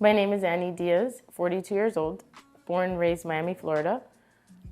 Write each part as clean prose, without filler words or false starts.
My name is Annie Diaz, 42 years old, born and raised Miami, Florida.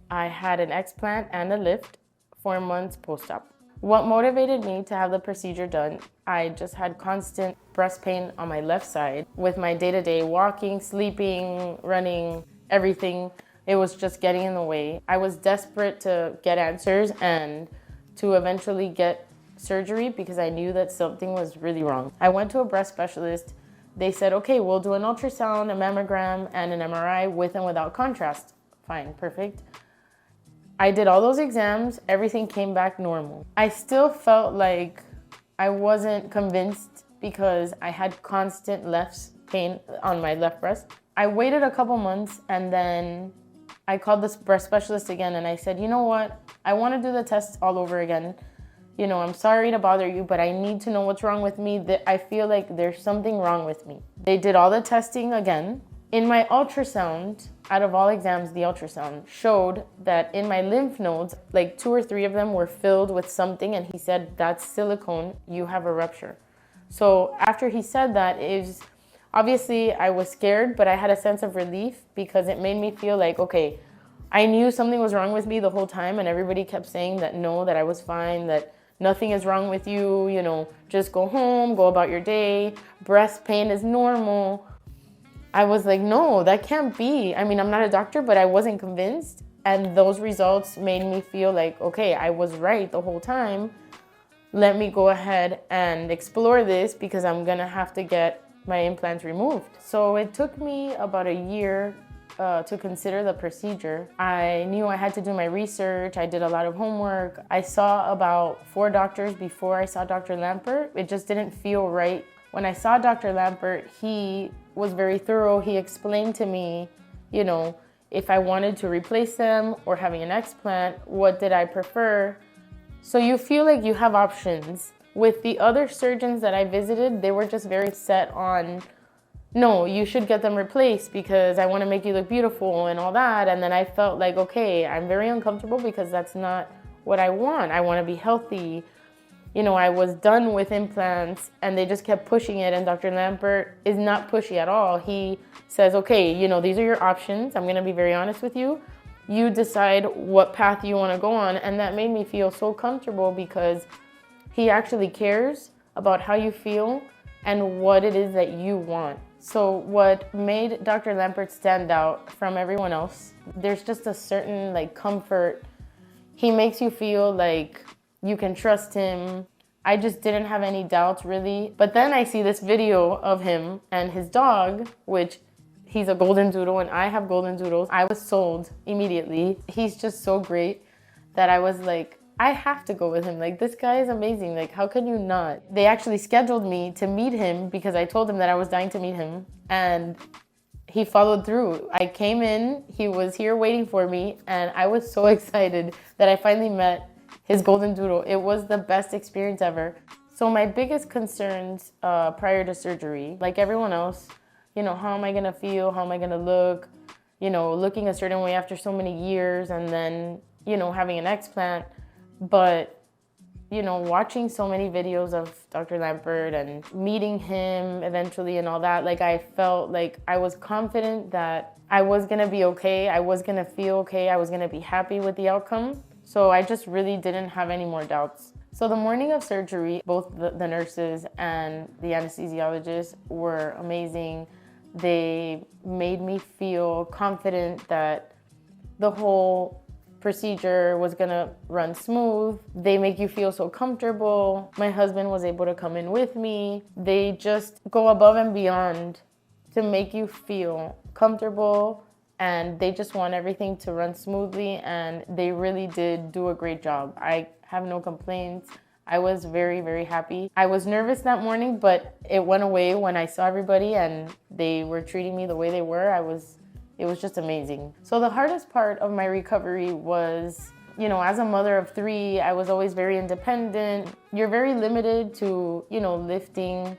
I had an explant and a lift 4 months post-op. What motivated me to have the procedure done, I just had constant breast pain on my left side. With my day-to-day walking, sleeping, running, everything, it was just getting in the way. I was desperate to get answers and to eventually get surgery because I knew that something was really wrong. I went to a breast specialist. They said, okay, we'll do an ultrasound, a mammogram, and an MRI with and without contrast. Fine, perfect. I did all those exams, everything came back normal. I still felt like I wasn't convinced because I had constant left pain on my left breast. I waited a couple months and then I called this breast specialist again and I said, you know what? I want to do the test all over again. You know, I'm sorry to bother you, but I need to know what's wrong with me. I feel like there's something wrong with me. They did all the testing again. In my ultrasound, out of all exams, the ultrasound showed that in my lymph nodes, like 2 or 3 of them were filled with something, and he said, that's silicone, you have a rupture. So after he said that, obviously I was scared, but I had a sense of relief because it made me feel like, okay, I knew something was wrong with me the whole time, and everybody kept saying that no, that I was fine, that nothing is wrong with you, you know, just go home, go about your day, breast pain is normal. I was like, no, that can't be. I mean, I'm not a doctor, but I wasn't convinced. And those results made me feel like, okay, I was right the whole time. Let me go ahead and explore this because I'm gonna have to get my implants removed. So it took me about a year to consider the procedure. I knew I had to do my research. I did a lot of homework. I saw about 4 doctors before I saw Dr. Lampert. It just didn't feel right. When I saw Dr. Lampert, he was very thorough. He explained to me, you know, if I wanted to replace them or having an explant, what did I prefer? So you feel like you have options. With the other surgeons that I visited, they were just very set on, no, you should get them replaced because I want to make you look beautiful and all that. And then I felt like, okay, I'm very uncomfortable because that's not what I want. I want to be healthy. You know, I was done with implants and they just kept pushing it, and Dr. Lampert is not pushy at all. He says, okay, you know, these are your options. I'm going to be very honest with you. You decide what path you want to go on. And that made me feel so comfortable because he actually cares about how you feel and what it is that you want. So what made Dr. Lampert stand out from everyone else, there's just a certain like comfort. He makes you feel like you can trust him. I just didn't have any doubts really. But then I see this video of him and his dog, which he's a golden doodle and I have golden doodles. I was sold immediately. He's just so great that I was like, I have to go with him. Like, this guy is amazing. Like, how can you not? They actually scheduled me to meet him because I told him that I was dying to meet him. And he followed through. I came in, he was here waiting for me, and I was so excited that I finally met his golden doodle. It was the best experience ever. So my biggest concerns prior to surgery, like everyone else, you know, how am I gonna feel? How am I gonna look? You know, looking a certain way after so many years and then, you know, having an explant. But, you know, watching so many videos of Dr. Lampert and meeting him eventually and all that, like I felt like I was confident that I was gonna be okay. I was gonna feel okay. I was gonna be happy with the outcome. So I just really didn't have any more doubts. So the morning of surgery, both the nurses and the anesthesiologist were amazing. They made me feel confident that the whole procedure was gonna run smooth. They make you feel so comfortable. My husband was able to come in with me. They just go above and beyond to make you feel comfortable, and they just want everything to run smoothly, and they really did do a great job. I have no complaints. I was very, very happy. I was nervous that morning, but it went away when I saw everybody and they were treating me the way they were. It was just amazing. So the hardest part of my recovery was, you know, as a mother of 3, I was always very independent. You're very limited to, you know, lifting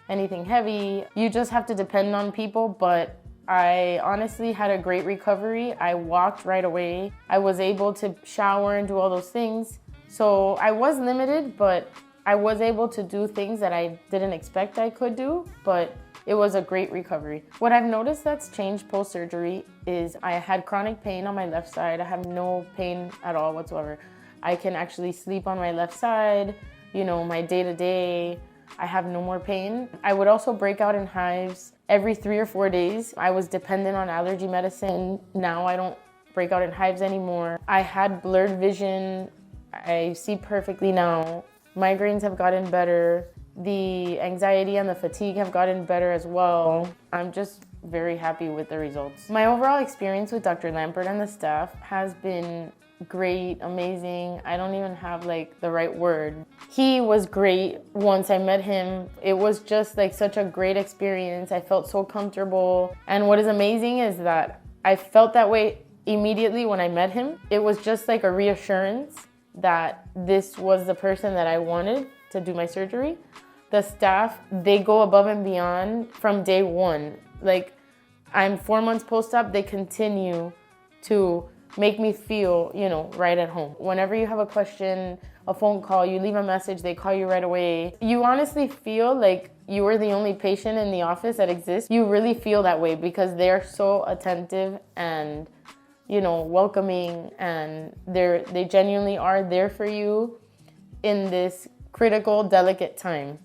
anything heavy. You just have to depend on people, but I honestly had a great recovery. I walked right away. I was able to shower and do all those things. So I was limited, but I was able to do things that I didn't expect I could do. But It was a great recovery. What I've noticed that's changed post-surgery is I had chronic pain on my left side. I have no pain at all whatsoever. I can actually sleep on my left side, you know, my day-to-day. I have no more pain. I would also break out in hives every 3 or 4 days. I was dependent on allergy medicine. Now I don't break out in hives anymore. I had blurred vision. I see perfectly now. Migraines have gotten better. The anxiety and the fatigue have gotten better as well. I'm just very happy with the results. My overall experience with Dr. Lampert and the staff has been great, amazing. I don't even have like the right word. He was great once I met him. It was just like such a great experience. I felt so comfortable. And what is amazing is that I felt that way immediately when I met him. It was just like a reassurance that this was the person that I wanted to do my surgery. The staff, they go above and beyond from day one. Like, I'm 4 months post-op, they continue to make me feel, you know, right at home. Whenever you have a question, a phone call, you leave a message, they call you right away. You honestly feel like you are the only patient in the office that exists. You really feel that way because they're so attentive and, you know, welcoming, and they genuinely are there for you in this critical, delicate time.